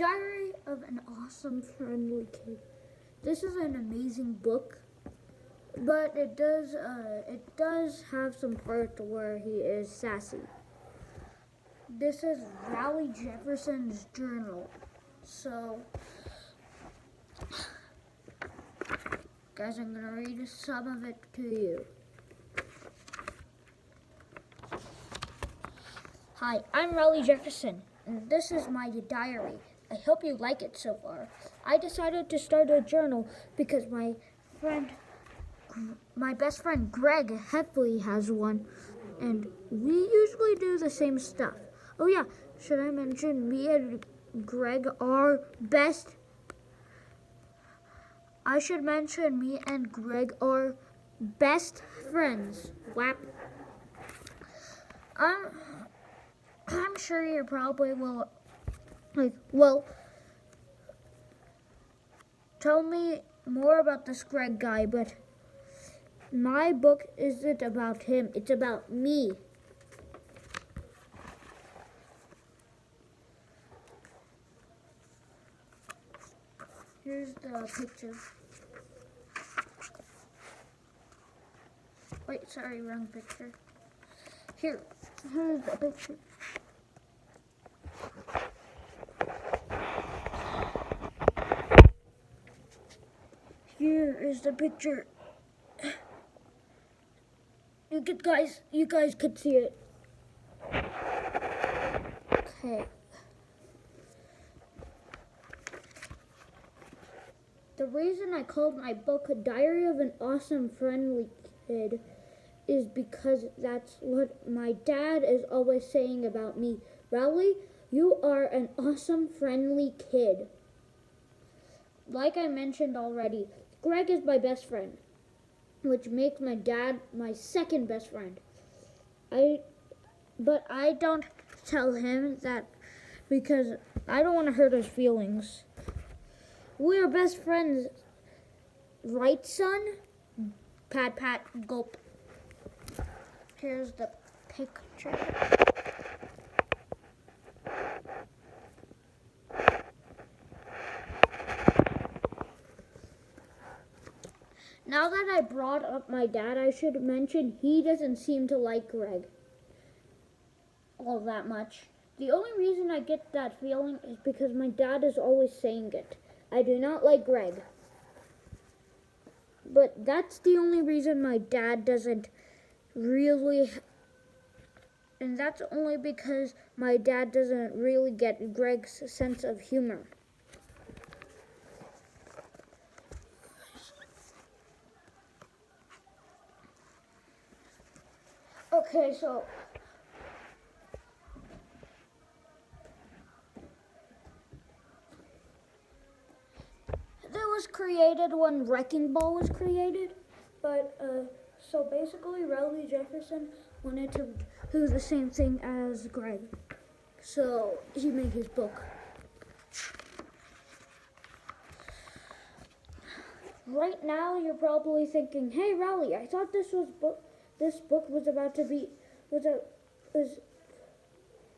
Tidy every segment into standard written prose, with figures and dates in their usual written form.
Diary of an Awesome Friendly Kid. This is an amazing book, but it does have some parts where he is sassy. This is Raleigh Jefferson's journal. So, guys, I'm going to read some of it to you. Hi, I'm Raleigh Jefferson, and this is my diary. I hope you like it so far. I decided to start a journal because my best friend Greg Heffley has one, and we usually do the same stuff. Oh yeah, should I mention me and Greg are best? I should mention me and Greg are best friends. Whap. I'm sure you probably will, tell me more about this Greg guy, but my book isn't about him, it's about me. Here's the picture. Wait, sorry, wrong picture. Here's the picture. Here is the picture. You guys could see it. Okay. The reason I called my book Diary of an Awesome Friendly Kid is because that's what my dad is always saying about me. Raleigh, you are an awesome, friendly kid. Like I mentioned already, Greg is my best friend, which makes my dad my second best friend. But I don't tell him that because I don't want to hurt his feelings. We are best friends, right, son? Pat, pat, gulp. Here's the picture. Now that I brought up my dad, I should mention he doesn't seem to like Greg all that much. The only reason I get that feeling is because my dad is always saying it. I do not like Greg. But that's the only reason my dad doesn't really, and that's only because my dad doesn't really get Greg's sense of humor. Okay, so that was created when Wrecking Ball was created, but so basically Raleigh Jefferson wanted to do the same thing as Greg, so he made his book. Right now you're probably thinking, hey Raleigh, I thought this book was about to be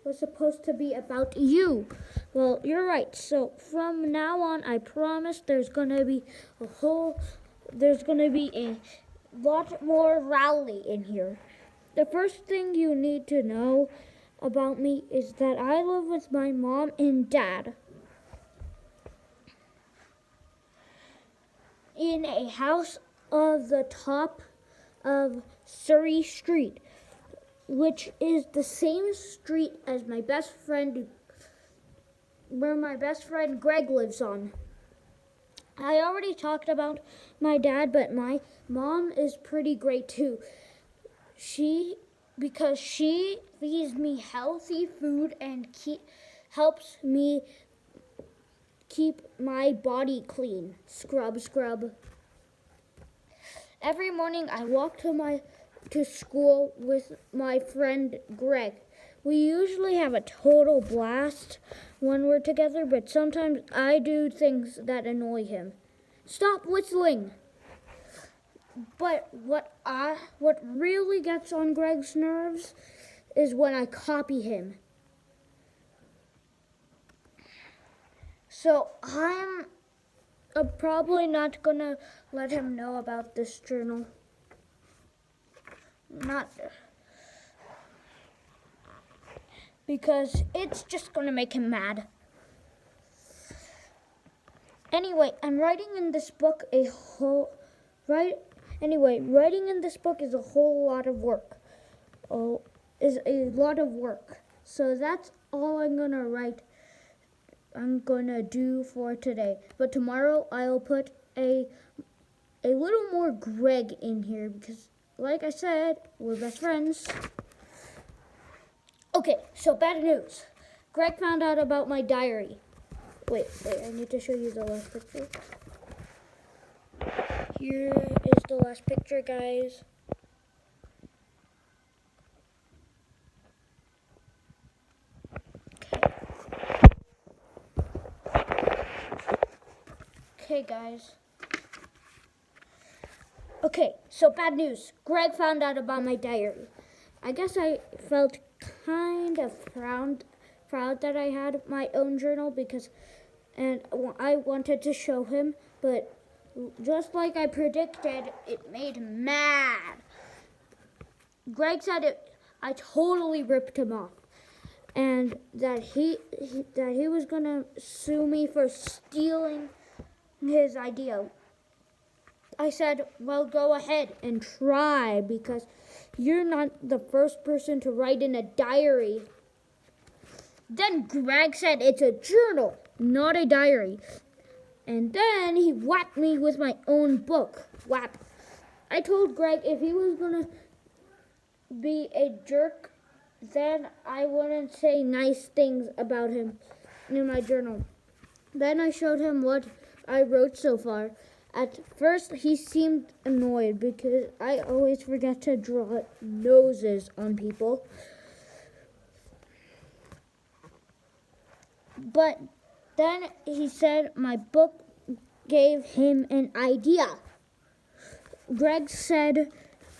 was supposed to be about you. Well, you're right. So from now on, I promise there's gonna be a lot more Raleigh in here. The first thing you need to know about me is that I live with my mom and dad in a house of the top of Surrey Street, which is the same street as my best friend, where my best friend Greg lives on. I already talked about my dad, but my mom is pretty great too. Because she feeds me healthy food and helps me keep my body clean. Scrub, scrub. Every morning I walk to school with my friend Greg. We usually have a total blast when we're together, but sometimes I do things that annoy him. Stop whistling! But what really gets on Greg's nerves is when I copy him. So I'm probably not gonna let him know about this journal. Not because it's just gonna make him mad. Anyway, I'm writing in this book writing in this book is a whole lot of work. So that's all I'm gonna do for today. But tomorrow I'll put a little more Greg in here because, like I said, we're best friends. Okay, so bad news. Greg found out about my diary. Wait, I need to show you the last picture. Here is the last picture, guys. Okay, guys. Okay, so bad news. Greg found out about my diary. I guess I felt kind of proud that I had my own journal and I wanted to show him, but just like I predicted, it made him mad. Greg said I totally ripped him off, and that he was gonna sue me for stealing his idea. I said, well, go ahead and try, because you're not the first person to write in a diary. Then Greg said it's a journal, not a diary. And then he whacked me with my own book. Whap. I told Greg if he was going to be a jerk, then I wouldn't say nice things about him in my journal. Then I showed him what I wrote so far. At first, he seemed annoyed because I always forget to draw noses on people. But then he said my book gave him an idea. Greg said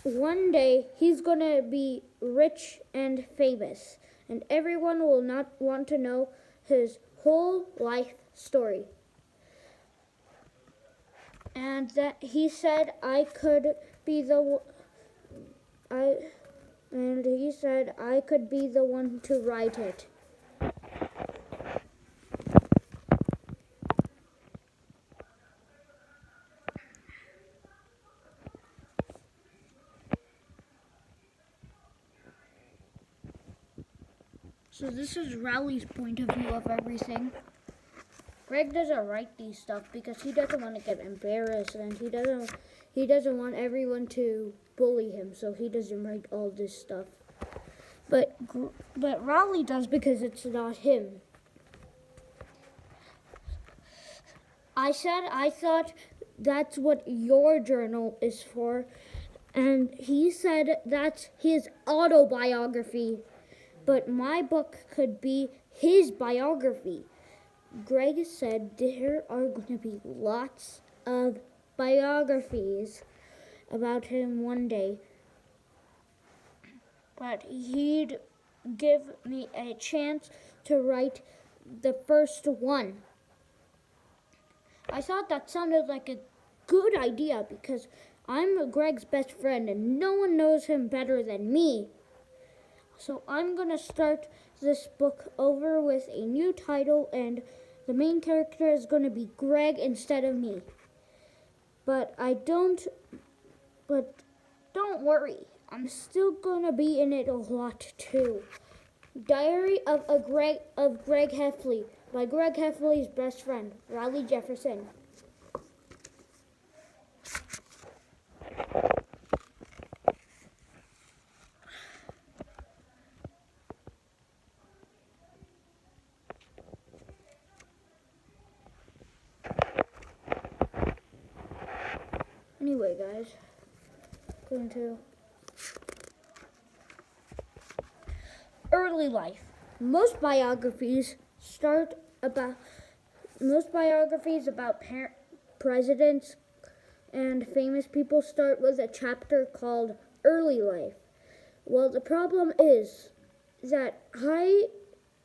one day he's going to be rich and famous, and everyone will not want to know his whole life story. And that he said I could be the one to write it. So this is Rowley's point of view of everything. Greg doesn't write these stuff because he doesn't want to get embarrassed, and he doesn't want everyone to bully him, so he doesn't write all this stuff. But Rowley does because it's not him. I said I thought that's what your journal is for, and he said that's his autobiography, but my book could be his biography. Greg said there are going to be lots of biographies about him one day, but he'd give me a chance to write the first one. I thought that sounded like a good idea because I'm Greg's best friend and no one knows him better than me. So I'm going to start this book over with a new title, and the main character is going to be Greg instead of me. But don't worry, I'm still going to be in it a lot too. Diary of Greg Heffley by Greg Heffley's best friend, Riley Jefferson. Anyway, guys, going to early life. Most biographies about presidents and famous people start with a chapter called Early Life. Well, the problem is that I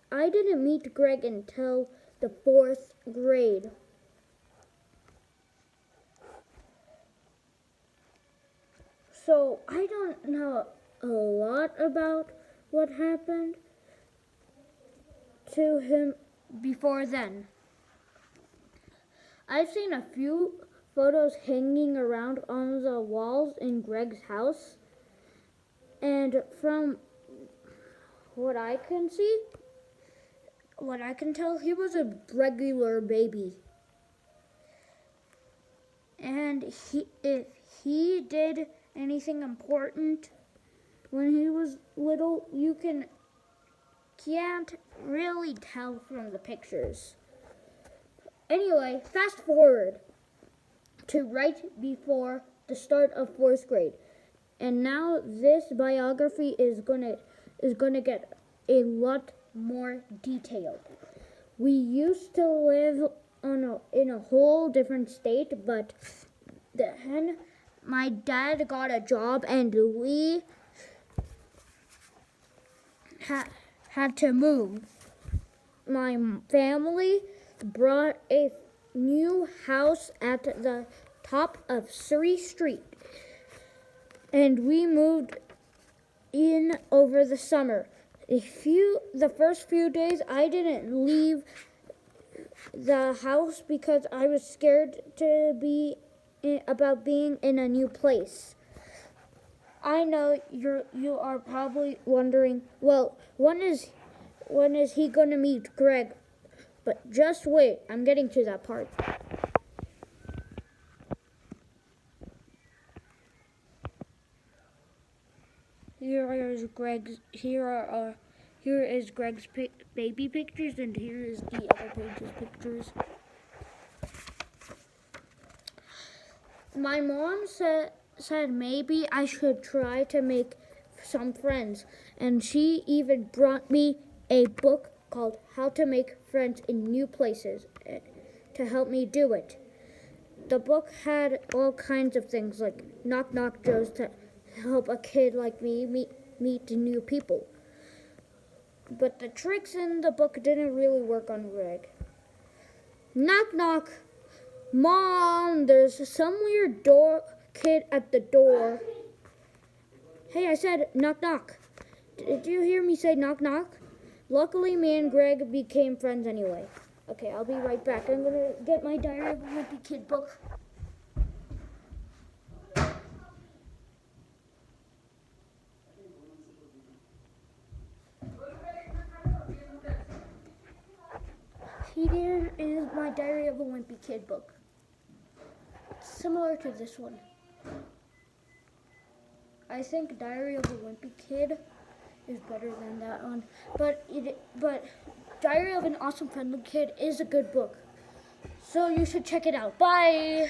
didn't meet Greg until the 4th grade. So I don't know a lot about what happened to him before then. I've seen a few photos hanging around on the walls in Greg's house, and from what I can tell, he was a regular baby. And if he did anything important when he was little, you can't really tell from the pictures. Anyway, fast forward to right before the start of 4th grade. And now this biography is gonna get a lot more detailed. We used to live in a whole different state, but then my dad got a job and we had to move. My family bought a new house at the top of Surrey Street, and we moved in over the summer. The first few days I didn't leave the house because I was scared about being in a new place. I know you are probably wondering, well, when is he going to meet Greg? But just wait, I'm getting to that part. Here is Greg's baby pictures, and here is the other page's pictures. My mom said maybe I should try to make some friends, and she even brought me a book called How to Make Friends in New Places to help me do it. The book had all kinds of things like knock-knock jokes to help a kid like me meet new people. But the tricks in the book didn't really work on Greg. Knock knock. Mom, there's some weird kid at the door. Hey, I said knock knock. Did you hear me say knock knock? Luckily, me and Greg became friends anyway. Okay, I'll be right back. I'm gonna get my Diary of a Wimpy Kid book. Here is my Diary of a Wimpy Kid book. It's similar to this one. I think Diary of a Wimpy Kid is better than that one. But Diary of an Awesome Friendly Kid is a good book. So you should check it out. Bye!